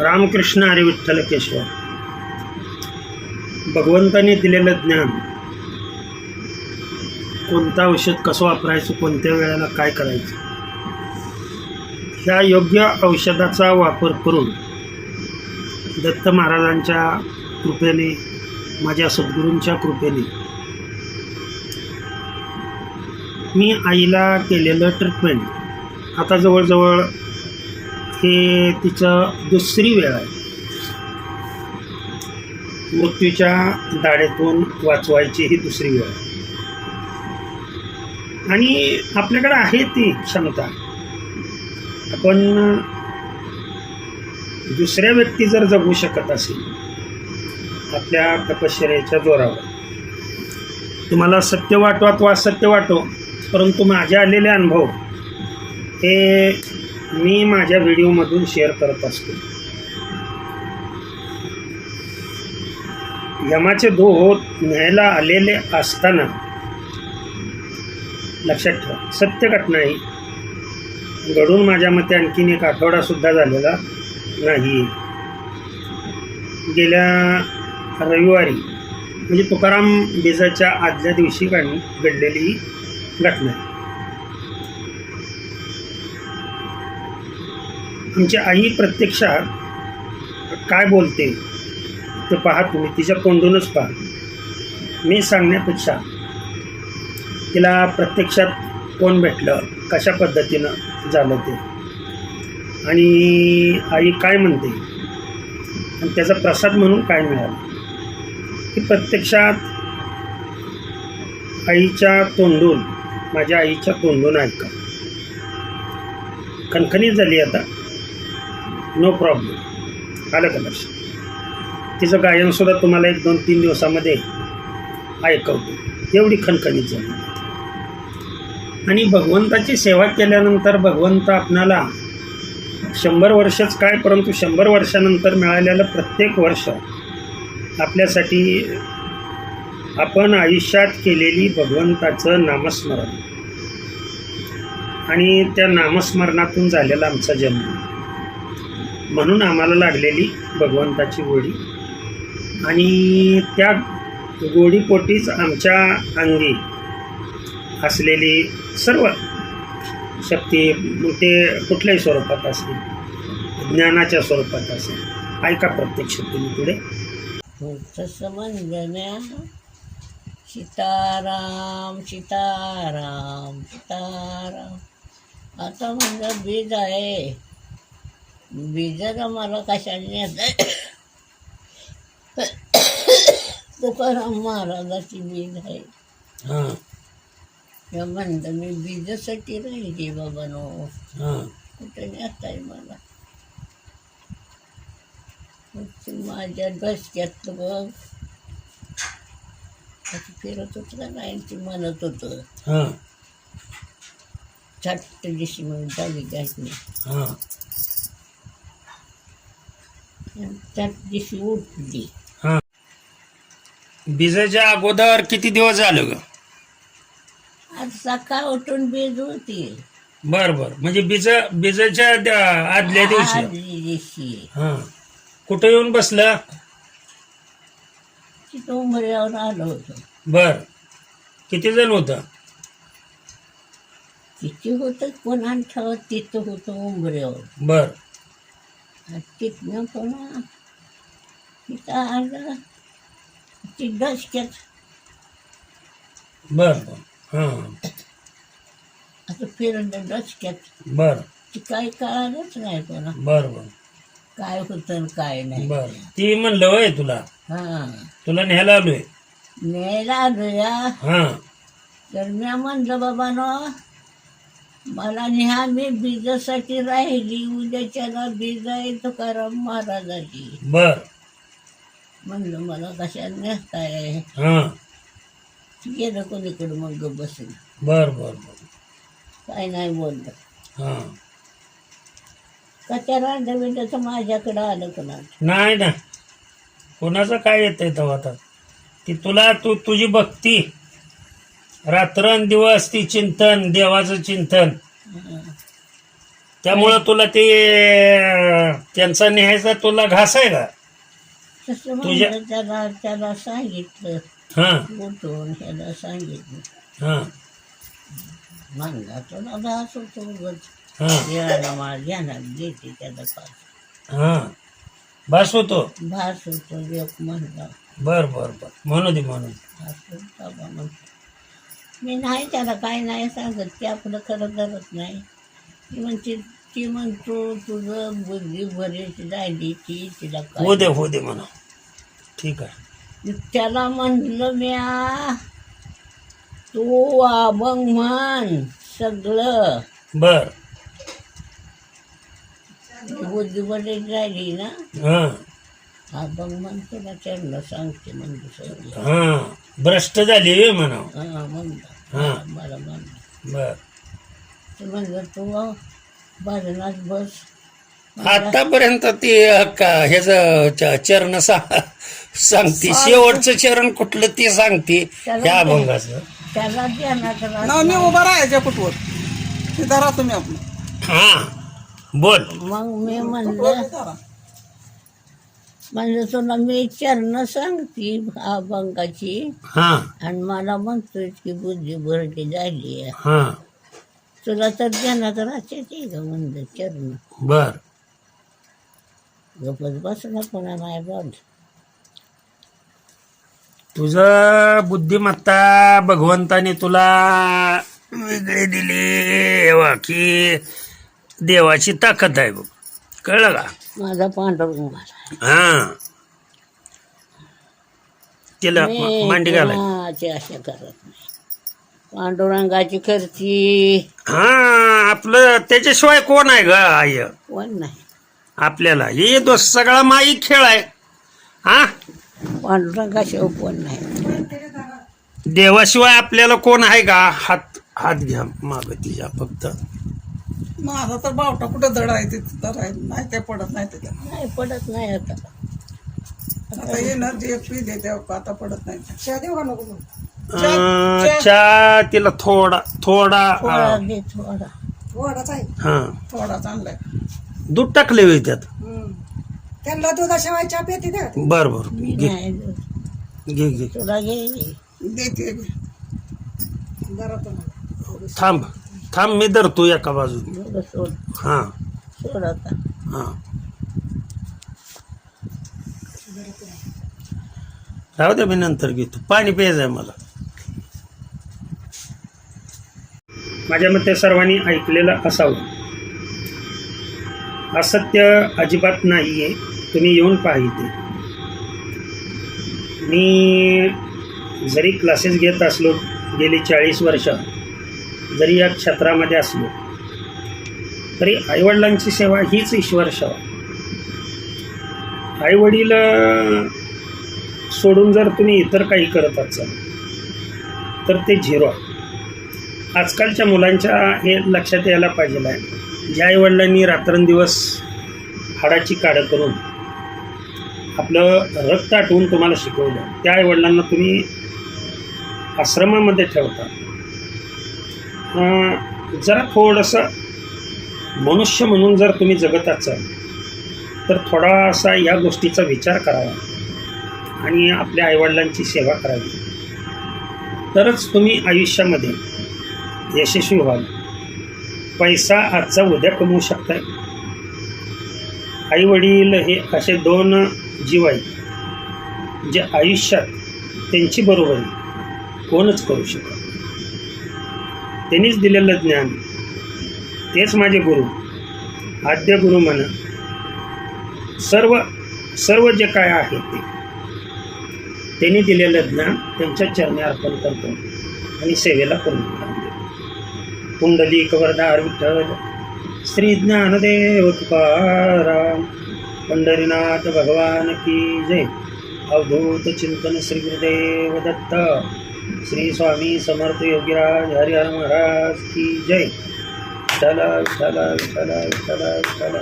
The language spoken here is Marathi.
रामकृष्ण हरी विठ्ठल केशव. भगवंताने दिलेलं ज्ञान, कोणतं औषध कसं वापरायचं, कोणत्या वेळेला काय करायचं, ह्या योग्य औषधाचा वापर करून दत्त महाराजांच्या कृपेने, माझ्या सद्गुरूंच्या कृपेने मी आईला केलेलं ट्रीटमेंट आता जवळजवळ हे तिचं दुसरी वेळ आहे. मृत्यूच्या दाढेतून वाचवायची ही दुसरी वेळ आहे. आणि आपल्याकडे आहे ती क्षमता. आपण दुसऱ्या व्यक्ती जर जगू शकत असेल आपल्या तपश्चर्येच्या जोरावर, तुम्हाला सत्य वाटो अथवा असत्य वाटो, परंतु माझे आलेले अनुभव हे मी माझ्या व्हिडिओमधून शेअर करत असतो. यमाचे दूत न्यायला आलेले असताना, लक्षात ठेवा, सत्य घटना आहे, घडून माझ्या मते आणखीन एक आठवडासुद्धा झालेला नाही. गेल्या रविवारी म्हणजे तुकाराम बीजाच्या आदल्या दिवशी घडलेली घटना आहे. आमची आई प्रत्यक्षात काय बोलते ते पहा तुम्ही, तिच्या तोंडूनच पहा. मी सांगण्यापेक्षा तिला प्रत्यक्षात कोण भेटलं, कशा पद्धतीनं झालं ते, आणि आई काय म्हणते आणि त्याचा प्रसाद म्हणून काय मिळालं, की प्रत्यक्षात आईच्या तोंडून, माझ्या आईच्या तोंडून ऐका. खणखणीत झाली आता, नो प्रॉब्लेम, आलं का लक्षात. तिचं गायनसुद्धा तुम्हाला 1-2-3 दिवसामध्ये ऐकवतो, एवढी खणखणीत झाली. आणि भगवंताची सेवा केल्यानंतर भगवंत आपणाला 100 वर्षच काय, परंतु 100 वर्षानंतर मिळालेलं प्रत्येक वर्ष आपल्यासाठी आपण आयुष्यात केलेली भगवंताचं नामस्मरण आणि त्या नामस्मरणातून झालेला आमचा जन्म, म्हणून आम्हाला लागलेली भगवंताची गोडी, आणि त्या गोडीपोटीच आमच्या अंगी असलेली सर्व शक्ती, ते कुठल्याही स्वरूपात असेल, ज्ञानाच्या स्वरूपात असेल, ऐका प्रत्यक्ष तुम्ही पुढे. समंजन्या सीताराम सीताराम सीताराम. आता म्हणजे बीज आहे, बीजाला मला कशाने येत तुकाराम महाराजाची बीज आहे. म्हणतं मी बीजासाठी राहिली बाबा नो, कुठे नेत आहे मला. माझ्या डोसक्यात बघ असं फिरत होत का नाही, ती म्हणत होतं छट्ट दिशी म्हणून झाली घातली, त्याच दिवशी उठली. बीजाच्या अगोदर किती दिवस झालं ग? आज सकाळ उठून बीज होती. बर बर, म्हणजे बीजाच्या आदल्या दिवशी कुठं येऊन बसलं? तिथं उमऱ्यावर आलं होतं. बर, किती जण होतं? किती होतं कोणा ठेवत, तिथं होतं उमऱ्यावर. बर, तिथनं कोणा तिथं आलं, ती डोसक्यात. बर बर, असं फिरलं डोसक्यात. बर, ती काही कळालंच नाही कोणा, बर बर, काय होतं काय नाही. बर, ती म्हणलं होय तुला, तुला न्यायला आलोय. न्यायला आलो या, तर मी म्हणलं बाबा नो मला न्या, मी बीजासाठी राहिली, उद्याच्याला बीज आहे तुकाराम महाराजाची. बर, म्हणलं मला कशा नेसताय, गेलं कोणीकडं मग बसून. बर बर बर, काय नाही बोललं. कशा रांडविंडाचं माझ्याकडं आलं कोणा नाही ना, कोणाचं काय येतंय तेव्हा. आता ती तुला तुझी भक्ती, रात्रंदिवस ती चिंतन, देवाचं चिंतन, त्यामुळं तुला ते त्यांचा न्यायचा तुला घास आहे का? तसं तुझ्या- म्हणलं त्याला सांगितलं हां उठून ह्याला सांगितलं हां म्हणला तुला घास होतो उगाच. हां देवाला मला ध्यानात देते त्याला पाच हां बस होतो. भास होतो एक म्हणला बर बर बर म्हणू दे म्हणू दे. भास बाबा म्हणतो मी नाही त्याला काय नाही सांगत ते आपलं खरं धरत नाही ती म्हणतो तुझं बुद्धी बरीच राहिली ती तिला हो दे काय हो दे म्हणा. ठीक आहे. त्याला म्हणलं म्या तू अभंग म्हण सगळं बर बुद्धी बरीच राहिली ना हां अभंग म्हणतो ना त्यांना सांगते म्हणलं सगळं हां भ्रष्ट झाली वे म्हणावं. हा म्हणलं हा. मला म्हणलं बर ते म्हणलं तू भजनात बस आतापर्यंत ते ह्याच चरण सांगते शेवटचं चरण कुठलं ते सांगते त्या अभंगाचं. त्याला ध्यानात राहत ना मी उभा राहायच्या फुटवर ते धरा तुम्ही आपलं हां बोल. मग मी म्हणलं धरा. म्हणजे तुला मी चरण सांगते अभंगाची हां आणि मला म्हणतोय की बुद्धी भरती झाली आहे हां तुला तर ध्यानात राहते ते का म्हणलं चरण बर गपच बसला कोणा नाही बोल तुझं बुद्धिमत्ता भगवंताने तुला वेगळी दिली वा की देवाची ताकद आहे बघ. कळलं का? माझा पांडुरंग मला हां तिला मांडी घालाय. कोणाची आशा करत नाही पांडुरंगाची करती हां आपलं त्याच्याशिवाय कोण आहे ग आय कोण नाही आपल्याला हे तो सगळा माई खेळ आहे. हा पांडुरंगाशिवाय कोण नाही देवाशिवाय आपल्याला कोण आहे का? हात हात घ्या माग तिच्या फक्त. माझा तर बावटा कुठं दड आहे ते तर आहे नाही ते पडत नाही त्याच्यात नाही पडत नाही आता आता एनर्जी एक पी देते आता पडत नाही चहा देऊ का नको चहा तिला थोडा थोडा थोडा दे थोडा थोडाच आहे हा थोडा चांगलाय दूध टाकले होय त्यात. त्यांना दुधाशिवाय चहा पिते द्या बर बर मी घे नाही घे घे तुला घे देते जरा थांब थांब मी धरतो एका बाजूने. थोडं सोड हा सोड आता हा राहू दे मी नंतर घेतो. पाणी प्यायचंय मला. माझ्या मते सर्वांनी ऐकलेलं असावं. असत्य अजिबात नाहीये. तुम्ही येऊन पाहिजे. मी जरी क्लासेस घेत असलो गेली 40 वर्ष जरी या क्षेत्रामध्ये असलो तरी आईवडिलांची सेवा हीच ईश्वर सेवा. आईवडील सोडून जर तुम्ही इतर काही करत असाल तर ते झिरो आहे. आजकालच्या मुलांच्या हे लक्षात यायला पाहिजे आहे. ज्या आईवडिलांनी रात्रंदिवस हाडाची काढं करून आपलं रक्त आटवून तुम्हाला शिकवलं त्या आईवडिलांना तुम्ही आश्रमामध्ये ठेवता. जरा थोडंसं मनुष्य म्हणून जर तुम्ही जगत असाल तर थोडासा या गोष्टीचा विचार करावा आणि आपल्या आईवडिलांची सेवा करावी. तरच तुम्ही आयुष्यामध्ये यशस्वी व्हाल. पैसा आजचा उद्या कमवू शकताय. आईवडील हे असे 2 जीव आहेत जे आयुष्यात त्यांची बरोबरी कोणच करू शकत. त्यांनीच दिलेलं ज्ञान तेच माझे गुरु आद्य गुरु म्हणा. सर्व जे काय आहे ते त्यांनी दिलेलं ज्ञान त्यांच्या चरणी अर्पण करतो आणि सेवेला करून देतो. कुंडलिक वरदार विठ्ठल श्री ज्ञानदेव तुकाराम पंढरीनाथ भगवान की जय. अवधूत चिंतन श्री गुरुदेव दत्त श्री स्वामी समर्थ योगीराज हरिहर महाराज की जय. विठ्ठल विठ्ठल विठ्ठल विठ्ठल विठ्ठल.